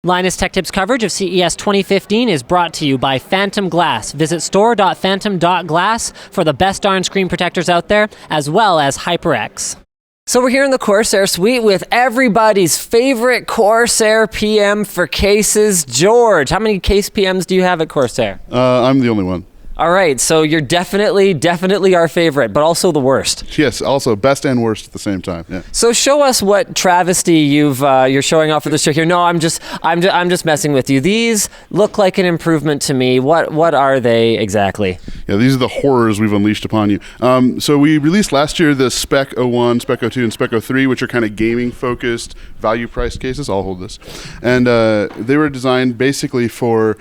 Linus Tech Tips coverage of CES 2015 is brought to you by Phantom Glass. Visit store.phantom.glass for the best darn screen protectors out there, as well as HyperX. So we're here in the Corsair suite with everybody's favorite Corsair PM for cases, George. How many case PMs do you have at Corsair? I'm the only one. All right, so you're definitely our favorite, but also the worst. Yes, also best and worst at the same time. Yeah. So show us what travesty you're showing off for this show here. No, I'm just messing with you. These look like an improvement to me. What are they exactly? Yeah, these are the horrors we've unleashed upon you. So we released last year the Spec 01, Spec 02, and Spec 03, which are kind of gaming focused, value price cases. I'll hold this, and they were designed basically for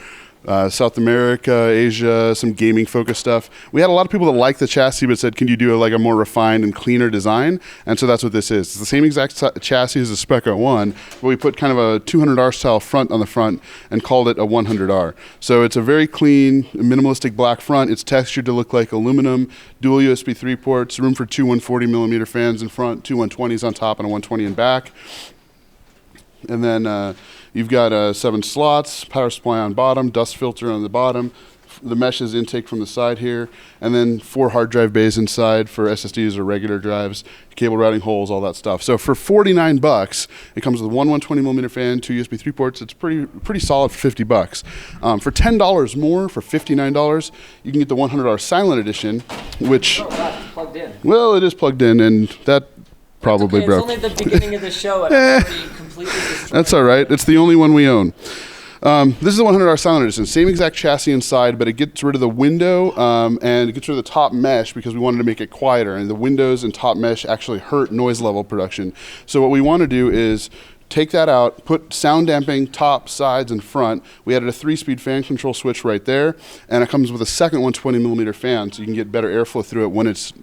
South America, Asia, some gaming focused stuff. We had a lot of people that liked the chassis but said, can you do a more refined and cleaner design? And so that's what this is. It's the same exact chassis as the Spec 01, but we put kind of a 200R style front on the front and called it a 100R. So it's a very clean, minimalistic black front. It's textured to look like aluminum, dual USB 3 ports, room for two 140mm fans in front, two 120s on top and a 120 in back. And then you've got 7 slots, power supply on bottom, dust filter on the bottom. The mesh is intake from the side here, and then 4 hard drive bays inside for SSDs or regular drives, cable routing holes, all that stuff. So for $49, it comes with one 120mm fan, 2 USB 3 ports. It's pretty solid for $50. For $10 more, for $59, you can get the 100R Silent Edition, which it's plugged in. Well, it is plugged in, and that probably broke. It's only the beginning of the show. And I'm already completely destroyed. That's all right. It's the only one we own. This is the 100R Silent Edition. Same exact chassis inside, but it gets rid of the window and it gets rid of the top mesh because we wanted to make it quieter. And the windows and top mesh actually hurt noise level production. So what we want to do is take that out, put sound damping top, sides, and front. We added a 3-speed fan control switch right there, and it comes with a second 120mm fan, so you can get better airflow through it when it's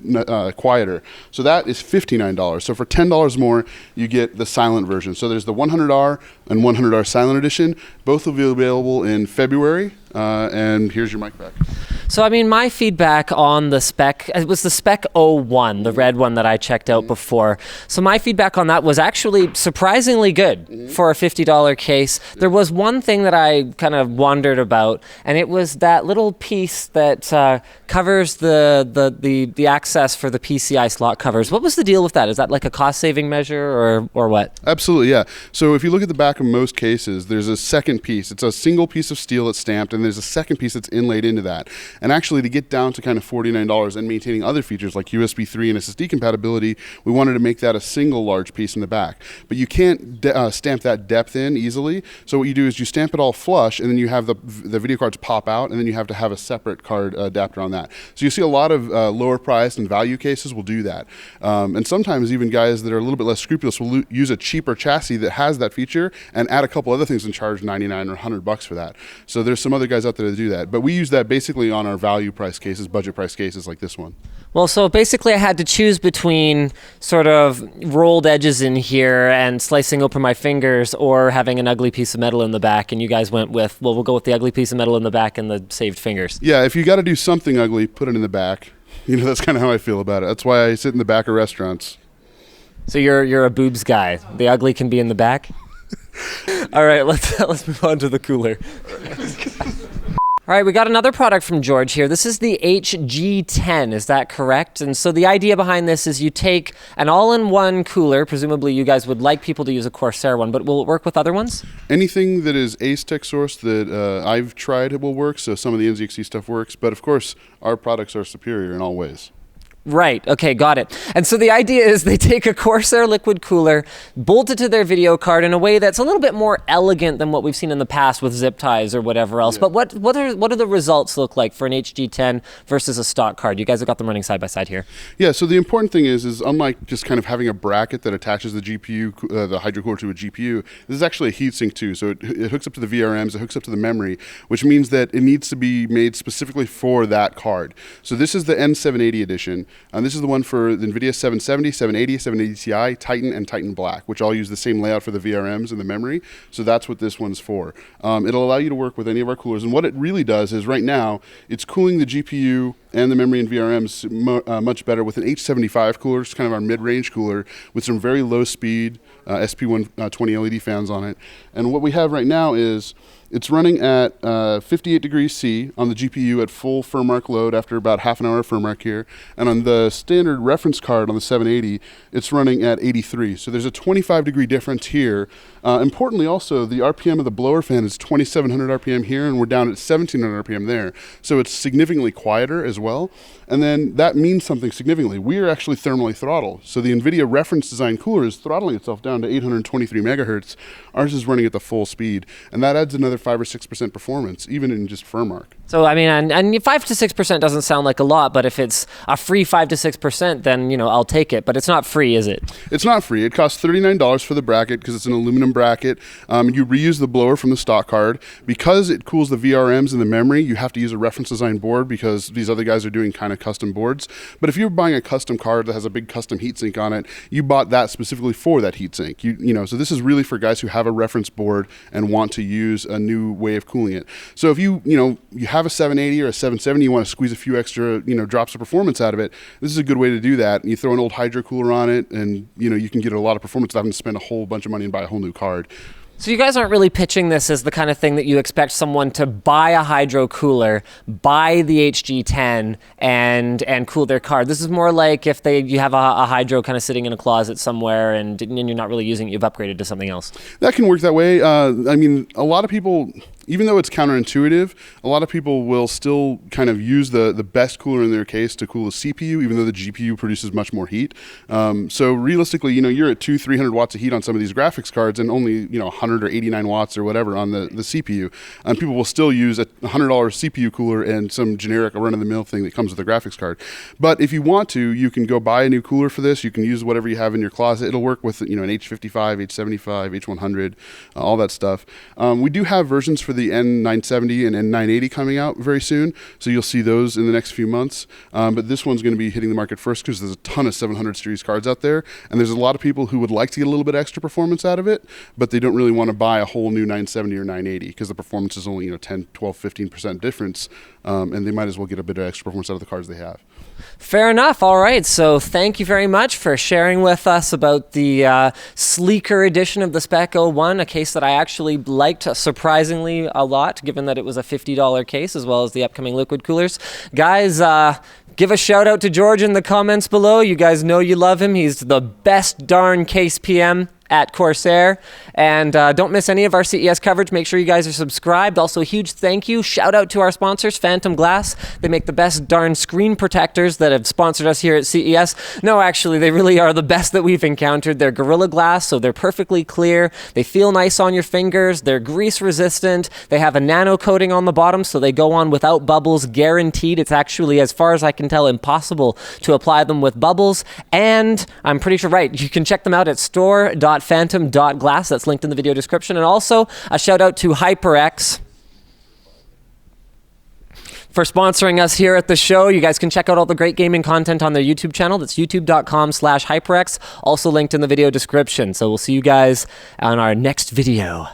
quieter. So that is $59. So for $10 more, you get the silent version. So there's the 100R and 100R Silent Edition. Both will be available in February, and here's your mic back. So, I mean, my feedback on the Spec, it was the Spec 01, the red one that I checked out before. So my feedback on that was actually surprisingly good for a $50 case. There was one thing that I kind of wondered about, and it was that little piece that covers the access for the PCI slot covers. What was the deal with that? Is that like a cost-saving measure or what? Absolutely, yeah. So if you look at the back of most cases, there's a second piece. It's a single piece of steel that's stamped, and there's a second piece that's inlaid into that. And actually, to get down to kind of $49 and maintaining other features like USB 3 and SSD compatibility, we wanted to make that a single large piece in the back. But you can't stamp that depth in easily. So what you do is you stamp it all flush, and then you have the video cards pop out, and then you have to have a separate card adapter on that. So you see a lot of lower priced and value cases will do that. And sometimes even guys that are a little bit less scrupulous will use a cheaper chassis that has that feature and add a couple other things and charge $99 or $100 for that. So there's some other guys out there that do that. But we use that basically on our value price cases, budget price cases like this one. Well, so basically I had to choose between sort of rolled edges in here and slicing open my fingers or having an ugly piece of metal in the back, and you guys went with, well, we'll go with the ugly piece of metal in the back and the saved fingers. Yeah, if you got to do something ugly, put it in the back. You know, that's kind of how I feel about it. That's why I sit in the back of restaurants. So you're a boobs guy. The ugly can be in the back? All right, let's move on to the cooler. All right, we got another product from George here. This is the HG10, is that correct? And so the idea behind this is you take an all-in-one cooler. Presumably you guys would like people to use a Corsair one, but will it work with other ones? Anything that is Ace Tech sourced that I've tried will work, so some of the NZXT stuff works. But of course, our products are superior in all ways. Right, okay, got it. And so the idea is they take a Corsair liquid cooler, bolt it to their video card in a way that's a little bit more elegant than what we've seen in the past with zip ties or whatever else. Yeah. But what do the results look like for an HG10 versus a stock card? You guys have got them running side by side here. Yeah, so the important thing is unlike just kind of having a bracket that attaches the GPU, the hydro cooler to a GPU, this is actually a heatsink too. So it hooks up to the VRMs, it hooks up to the memory, which means that it needs to be made specifically for that card. So this is the N780 edition. This is the one for the NVIDIA 770, 780, 780 Ti, Titan, and Titan Black, which all use the same layout for the VRMs and the memory. So that's what this one's for. It'll allow you to work with any of our coolers. And what it really does is right now, it's cooling the GPU and the memory and VRMs much better with an H75 cooler. It's kind of our mid-range cooler with some very low speed, SP120 LED fans on it. And what we have right now is it's running at 58 degrees C on the GPU at full firmmark load after about half an hour of firmmark here. And on the standard reference card on the 780, it's running at 83. So there's a 25-degree difference here. Importantly also, the RPM of the blower fan is 2,700 RPM here, and we're down at 1,700 RPM there. So it's significantly quieter as well. And then that means something significantly. We are actually thermally throttled. So the NVIDIA reference design cooler is throttling itself down to 823 megahertz. Ours is running at the full speed. And that adds another 5 or 6% performance, even in just firmmark. So, I mean, and 5 to 6% doesn't sound like a lot, but if it's a free 5 to 6%, then, you know, I'll take it. But it's not free, is it? It's not free. It costs $39 for the bracket because it's an aluminum bracket. You reuse the blower from the stock card. Because it cools the VRMs and the memory, you have to use a reference design board because these other guys are doing kind of custom boards. But if you're buying a custom card that has a big custom heatsink on it, you bought that specifically for that heatsink. You know, so this is really for guys who have a reference board and want to use a new way of cooling it. So if you have a 780 or a 770, you want to squeeze a few extra, drops of performance out of it, this is a good way to do that. You throw an old hydro cooler on it and, you can get a lot of performance without having to spend a whole bunch of money and buy a whole new card. So you guys aren't really pitching this as the kind of thing that you expect someone to buy a hydro cooler, buy the HG10, and cool their card. This is more like if you have a hydro kind of sitting in a closet somewhere and you're not really using it, you've upgraded to something else. That can work that way. I mean, a lot of people, even though it's counterintuitive, a lot of people will still kind of use the best cooler in their case to cool the CPU, even though the GPU produces much more heat. So realistically, you're at 200-300 watts of heat on some of these graphics cards and only 100 or 89 watts or whatever on the CPU. And people will still use a $100 CPU cooler and some generic run-of-the-mill thing that comes with a graphics card. But if you want to, you can go buy a new cooler for this. You can use whatever you have in your closet. It'll work with an H55, H75, H100, all that stuff. We do have versions for the N970 and N980 coming out very soon, so you'll see those in the next few months. But this one's going to be hitting the market first because there's a ton of 700 series cards out there, and there's a lot of people who would like to get a little bit extra performance out of it, but they don't really want to buy a whole new 970 or 980 because the performance is only 10, 12, 15% difference, and they might as well get a bit of extra performance out of the cards they have. Fair enough. All right. So thank you very much for sharing with us about the sleeker edition of the Spec 01, a case that I actually liked surprisingly a lot, given that it was a $50 case, as well as the upcoming liquid coolers. Guys, give a shout out to George in the comments below. You guys know you love him. He's the best darn case PM at Corsair. And don't miss any of our CES coverage. Make sure you guys are subscribed. Also, a huge thank you. Shout out to our sponsors, Phantom Glass. They make the best darn screen protectors that have sponsored us here at CES. No, actually, they really are the best that we've encountered. They're Gorilla Glass, so they're perfectly clear. They feel nice on your fingers. They're grease resistant. They have a nano coating on the bottom, so they go on without bubbles, guaranteed. It's actually, as far as I can tell, impossible to apply them with bubbles. And I'm pretty sure, right, you can check them out at store.phantom.glass. That's linked in the video description. And also a shout out to HyperX for sponsoring us here at the show. You guys can check out all the great gaming content on their YouTube channel. That's youtube.com/HyperX. Also linked in the video description. So we'll see you guys on our next video.